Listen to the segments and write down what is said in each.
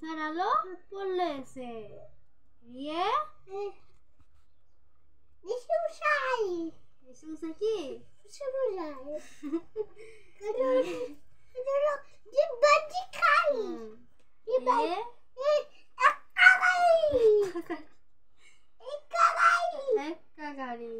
আশার আলো পড়লে এসে রিয়ে নিশুমশাই নিশুমশাই কি নিশুমশাই কারণ যে বাজি খাই এ একা গাড়ি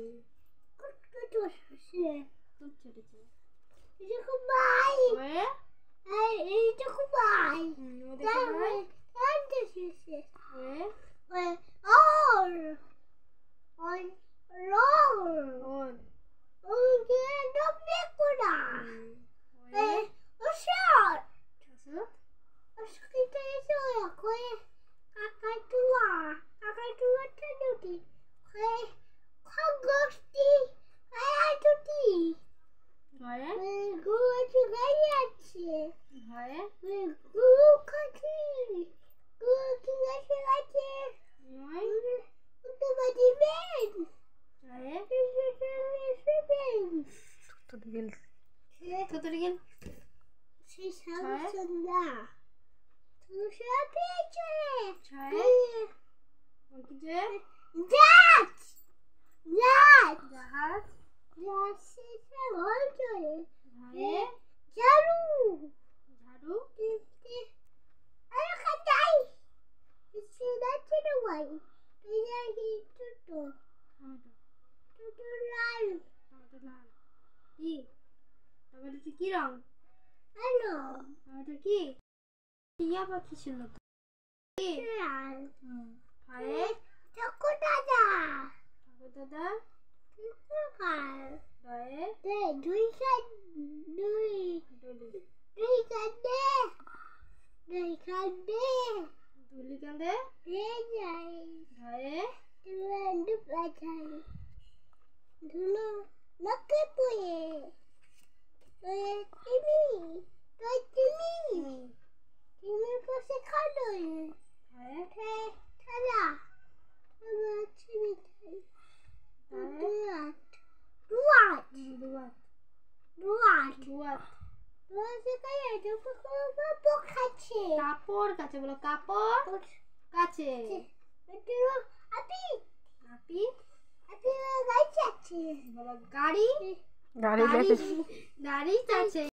কি রং কি টিয়া পাখি ছিল তো দাদা দুই কান্দে ধুলো লকে পুয়ে তুমি পাশে খালো থালা কাপড় কাছে বলো কাপড় কাছে গাড়ি গাড়ি গাড়ি আছে